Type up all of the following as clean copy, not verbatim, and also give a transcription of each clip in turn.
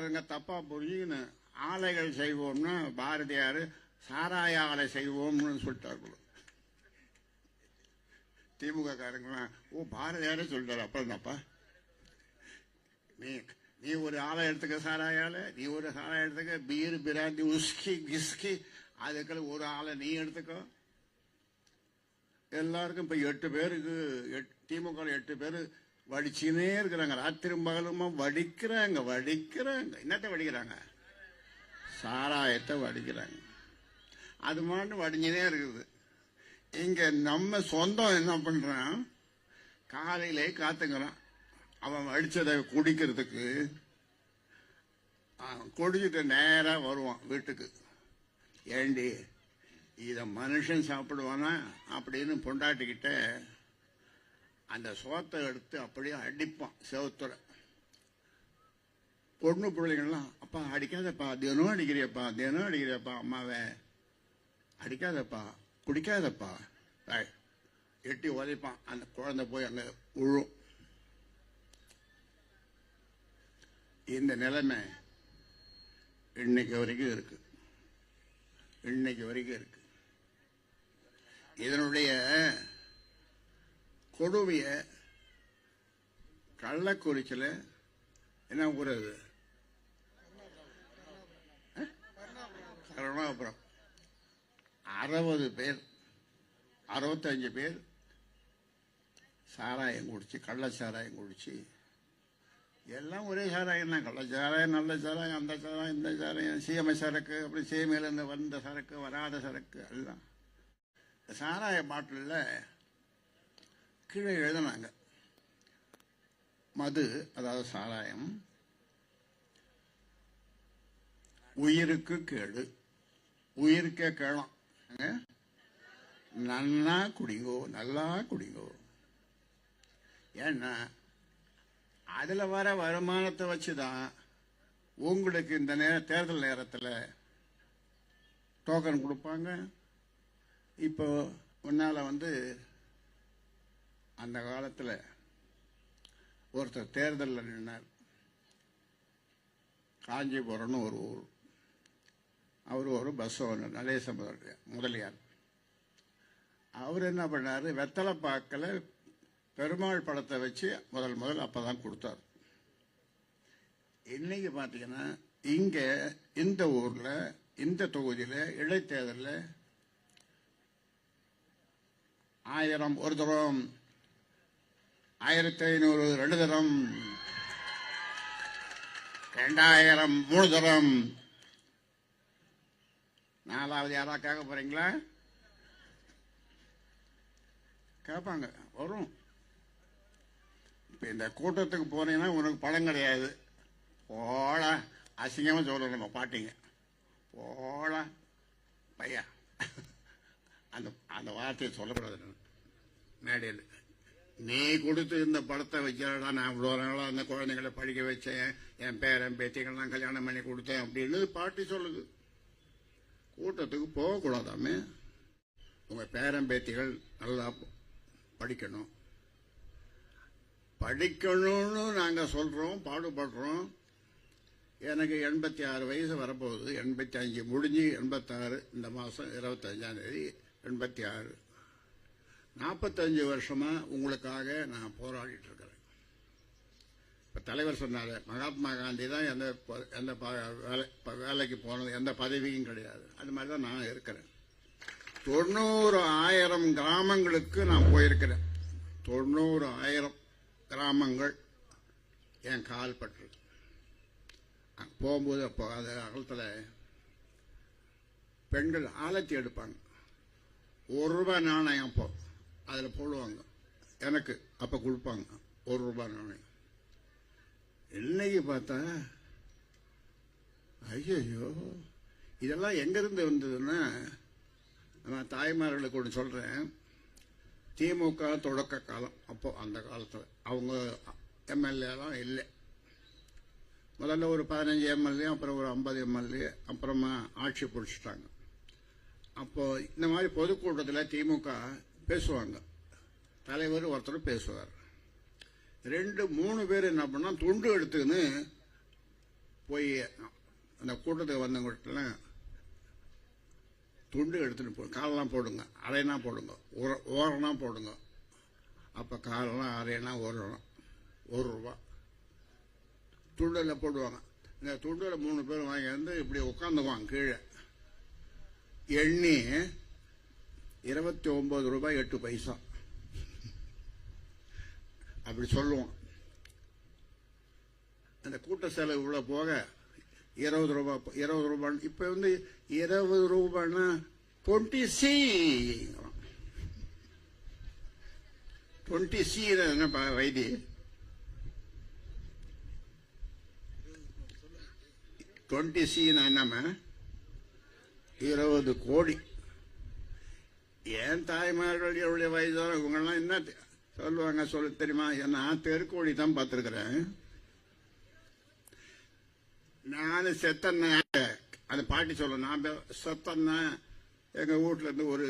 காரங்க தப்பா புரிஞ்சுன்னு ஆலைகள் செய்வோம்னா பாரதியார் சாராய ஆலை செய்வோம்னு சொல்லிட்டாரு. திமுக காரங்க ஓ பாரதியாரே சொல்லிட்டாரு அப்புறம் தாப்பா நீ ஒரு ஆலை எடுத்துக்க சாராயால, நீ ஒரு சாராய எடுத்துக்க, பீர் பிராந்தி உஸ்கி கிஸ்கி அதுக்கெல்லாம் ஒரு ஆளை நீ எடுத்துக்கோ. எல்லாருக்கும் இப்ப 8 பேருக்கு திமுக 8 பேர் வடிச்சுனே இருக்கிறாங்க. ராத்திரி பகலுமா வடிக்கிறாங்க. என்னத்தை வடிக்கிறாங்க? சாராயத்தை வடிக்கிறாங்க. அது மட்டும் வடிஞ்சுனே இருக்குது. இங்க நம்ம சொந்தம் என்ன பண்றான், காலையிலே காத்துக்கிறான். அவன் அடிச்சதை குடிக்கிறதுக்கு குடிச்சிட்டு நேரா வருவான் வீட்டுக்கு. ஏண்டி இத மனுஷன் சாப்பிடுவானா அப்படின்னு பொண்டாட்டிக்கிட்ட அந்த சோத்தை எடுத்து அப்படியே அடிப்பான் செவத்துல. பொண்ணு பிள்ளைங்கள்லாம் அப்பா அடிக்காதப்பா, தினம் அடிக்கிறியப்பா அம்மாவை அடிக்காதப்பா, குடிக்காதப்பா எட்டி உதைப்பான். அந்த குழந்தை போய் அங்க விழும். இந்த நிலைமை இன்னைக்கு வரைக்கும் இருக்கு. இதனுடைய கொடுமைய கள்ளக்குறிச்சியில் என்ன ஊரது, கருணாபுரம், 60 பேர் 65 பேர் சாராயம் குடிச்சு, கள்ள சாராயம் குடிச்சு, எல்லாம் ஒரே சாராயம் தான். கள்ள சாராயம், நல்ல சாராயம், அந்த சாராயம், இந்த சாராயம், சீமை சரக்கு, அப்படி சீமையிலேருந்து வந்த சரக்கு, வராத சரக்கு எல்லாம். சாராய பாட்டிலில் கீழே எழுதினாங்க, மது அதாவது சாராயம் உயிருக்கு கேடு, உயிருக்கே கேளம், நல்லா குடிங்கோ. ஏன்னா அதுல வர வருமானத்தை வச்சுதான் உங்களுக்கு இந்த தேர்தல் நேரத்தில் டோக்கன் கொடுப்பாங்க. இப்போ முன்னால அந்த காலத்தில் ஒருத்தர் தேர்தலில் நின்னார். காஞ்சிபுரம்னு ஒரு ஊர். அவர் ஒரு பஸ் ஓனர், நடேச முதலியார். அவர் என்ன பண்ணாரு, வெத்தலைப்பாக்கில் பெருமாள் படத்தை வச்சு முதல் அப்பதான் கொடுத்தார். இன்னைக்கு பாத்தீங்கன்னா இங்க இந்த ஊர்ல இந்த தொகுதியில இடைத்தேர்தலில் 1000 ஒரு தரம், 1500 2 தரம், 2000 3 தரம். 4வது யாரா கேட்க போறீங்களா? கேட்பாங்க, வரும். இப்ப இந்த கூட்டத்துக்கு போனீங்கன்னா உனக்கு பணம் கிடையாது, போல அசிங்கமா சொல்றோம் நம்ம பாட்டிங்க, போல பையா. அந்த வார்த்தையை சொல்லக்கூடாது மேடையில். நீ கொடுத்து இந்த படத்தை வச்சாடா, நான் இவ்வளோ நாளாக அந்த குழந்தைங்களை படிக்க வச்சேன், என் பேரன் பேத்திகள்லாம் கல்யாணம் பண்ணி கொடுத்தேன் அப்படின்னு பாட்டி சொல்லுது. கூட்டத்துக்கு போகக்கூடாதாமே. உங்க பேரன் பேத்திகள் நல்லா படிக்கணும், படிக்கணும்னு நாங்க சொல்றோம், பாடுபடுறோம். எனக்கு 86 வயசு வரப்போகுது. 85 முடிஞ்சு 86, இந்த மாசம் 25ஆம் தேதி 86. 45 வருஷமா உங்களுக்காக நான் போராடிட்டு இருக்கிறேன். இப்ப தலைவர் சொன்னாரு, மகாத்மா காந்தி தான் எந்த வேலைக்கு போனது, எந்த பதவியும் கிடையாது. அது மாதிரிதான் நான் இருக்கிறேன். 90,000 கிராமங்களுக்கு நான் போயிருக்கிறேன். 90,000 கிராமங்கள் என் கால் பட்டு போகும்போது, அப்போ அந்த காலத்தில் பெண்கள் ஆலத்தி எடுப்பாங்க, ₹1 நாணயம் அப்போ அதில் போடுவாங்க. எனக்கு அப்ப கொடுப்பாங்க ₹1 நாணயம். இன்னைக்கு பார்த்தா ஐயோ, இதெல்லாம் எங்கிருந்து வந்ததுன்னா, நான் தாய்மார்களுக்கு ஒன்று சொல்றேன். திமுக தொடக்க காலம், அப்போ அந்த காலத்தில் அவங்க எம்எல்ஏலாம் இல்லை. முதல்ல ஒரு 15 எம்எல்ஏ, அப்புறம் ஒரு 50 எம்எல்ஏ, அப்புறமா ஆட்சி பிடிச்சிட்டாங்க. அப்போ இந்த மாதிரி பொதுக்கூட்டத்தில் திமுக பேசுவாங்க, தலைவர் ஒருத்தர் பேசுவார். 2 3 பேர் என்ன பண்ணா, துண்டு எடுத்துன்னு போய் அந்த கூட்டத்துக்கு வந்தவங்கள்ட்டலாம் துண்டு எடுத்துட்டு போ, காலெல்லாம் போடுங்க, அரைனா போடுங்க, ஓரனா போடுங்க. அப்போ காலெல்லாம் அரைனா ஓரணும், ₹1 துண்டில் போடுவாங்க. இந்த துண்டில் 3 பேர் வாங்கி வந்து இப்படி உட்காந்துக்குவாங்க கீழே. எண்ணி ₹29.08 அப்படி சொல்லுவோம். அந்த கூட்ட செலவு இவ்வளோ போக ₹20. இப்ப வந்து ₹20 20C 20C என்னப்பா வைத்தி? 20C என்னமா? 20 கோடி. ஏன் தாய்மார்கள் எவ்வளவு வயதான இவங்கெல்லாம் என்ன சொல்லுவாங்க சொல்ல தெரியுமா? நான் தெருக்கோடி தான் பார்த்திருக்கிறேன். நான் செத்தன்னா அந்த பாட்டி சொல்ல, நான் செத்தன்னா எங்க வீட்டுல இருந்து ஒரு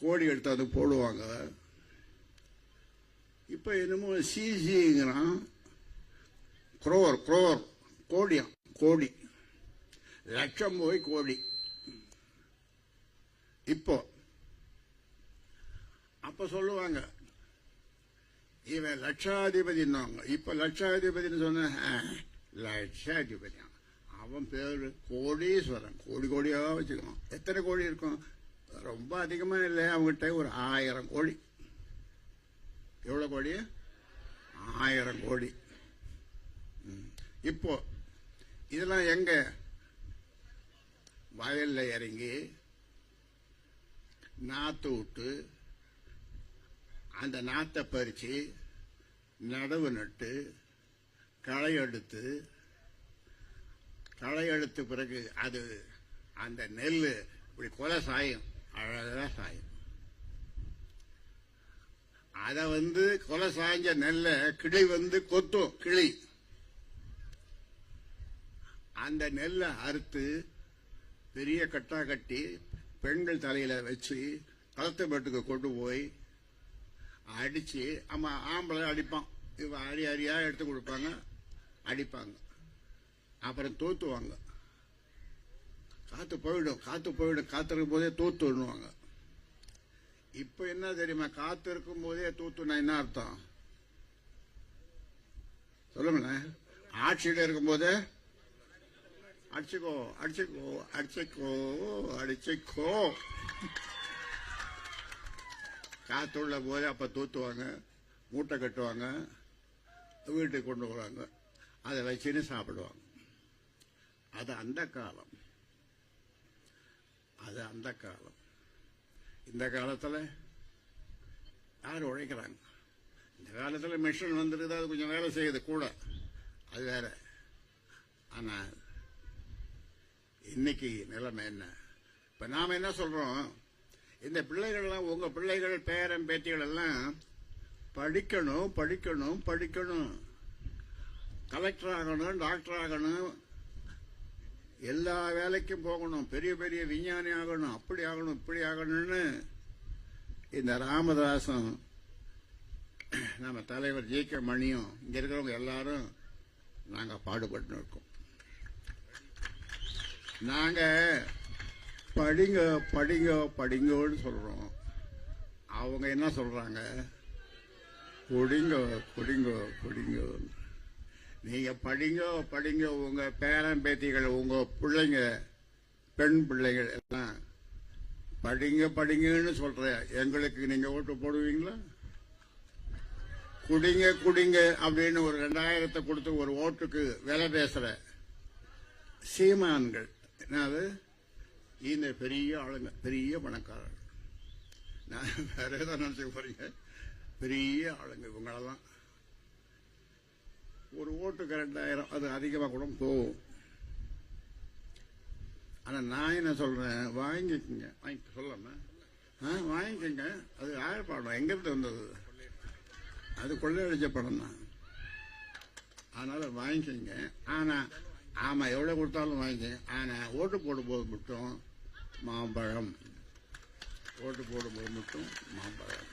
கோடி எடுத்து அது போடுவாங்க. இப்ப என்னமோ சிசிங்கிறான், குரோர் கோடியாம், கோடி லட்சம் போய் கோடி. இப்போ அப்ப சொல்லுவாங்க இவன் லட்சாதிபதினாங்க. இப்ப லட்சாதிபதினு சொன்ன லட்சாதிபதி அவன் பேரு கோடீஸ்வரன். கோடியா வச்சுக்கணும். எத்தனை கோடி இருக்கும்? ரொம்ப அதிகமா இல்லை, அவங்ககிட்ட ஒரு 1000 கோடி. எவ்வளவு கோடி? 1000 கோடி. இப்போ இதெல்லாம் எங்க? வயல்ல இறங்கி நாத்து விட்டு அந்த நாத்தை பறிச்சு நடவு நட்டு களை எடுத்து பிறகு அது அந்த நெல் இப்படி கொலை சாயும், அழகா சாயும். அத வந்து கொலை சாய்ஞ்ச நெல்ல கிளி வந்து கொத்தும். கிளி அந்த நெல்லை அறுத்து பெரிய கட்டா கட்டி பெண்கள் தலையில வச்சு களத்து பெட்டுக்கு கொண்டு போய் அடிச்சு, ஆம்பளை அடிப்பான், இவ அரியா எடுத்து கொடுப்பாங்க, அடிப்பாங்க. அப்புறம் தூத்துவாங்க. காத்து போயிடும், காத்திருக்கும் போதே தூத்து விடுவாங்க. இப்ப என்ன தெரியுமா? காத்து இருக்கும் போதே தூத்துனா என்ன அர்த்தம் சொல்லுங்களேன்? ஆட்சியில இருக்கும் போதே அடிச்சுக்கோ. காத்துள்ள போதே அப்ப தூத்துவாங்க, மூட்டை கட்டுவாங்க, வீட்டுக்கு கொண்டு வருவாங்க, அதை வச்சுன்னு சாப்பிடுவாங்க. அது அந்த காலம். இந்த காலத்துல யார் உழைக்கிறாங்க? இந்த காலத்துல மிஷின் வந்துருது, அது கொஞ்சம் வேலை செய்யுது கூட, அது வேற. ஆனா இன்னைக்கு நிலைமை என்ன? இப்ப நாம என்ன சொல்றோம்? இந்த பிள்ளைகள்லாம், உங்க பிள்ளைகள் பேரன் பேத்திகள் எல்லாம் படிக்கணும், கலெக்டர் ஆகணும், டாக்டர் ஆகணும், எல்லா வேலைக்கும் போகணும், பெரிய பெரிய விஞ்ஞானி ஆகணும், அப்படி ஆகணும், இப்படி ஆகணும்னு இந்த ராமதாசும் நம்ம தலைவர் ஜி.கே. மணியும் இங்க இருக்கிறவங்க எல்லாரும் நாங்க பாடுபட்டு இருக்கோம். நாங்க படிங்கன்னு சொல்றோம். அவங்க என்ன சொல்றாங்க? குடிங்க. நீங்க படிங்க. உங்க பேரன் பேத்திகள், உங்க பிள்ளைங்க, பெண் பிள்ளைகள் எல்லாம் படிங்கன்னு சொல்ற. எங்களுக்கு நீங்க ஓட்டு போடுவீங்களா? குடிங்க அப்படின்னு ஒரு 2000 கொடுத்து ஒரு ஓட்டுக்கு விலை பேசுற சீமான்கள் என்னது? இந்த பெரிய ஆளுங்க, பெரிய பணக்காரர்கள். நான் வேற ஏதாவது நினைச்சு போறீங்க? பெரிய ஆளுங்க இவங்களெல்லாம். ஒரு ஓட்டுக்கு 2000, அது அதிகமா கூட போகும். ஆனா நான் என்ன சொல்றேன்? வாங்கிக்கங்க. சொல்லாம வாங்கிக்கங்க. அது யார் படம்? எங்கிருந்து வந்தது? அது கொள்ளையடிச்ச படம் தான். அதனால வாங்கிக்கங்க. ஆனா ஆமா, எவ்வளவு கொடுத்தாலும் வாங்கிக்கங்க. ஆனா ஓட்டு போடும்போது மட்டும் மாம்பழம். ஓட்டு போடும்போது மட்டும் மாம்பழம்.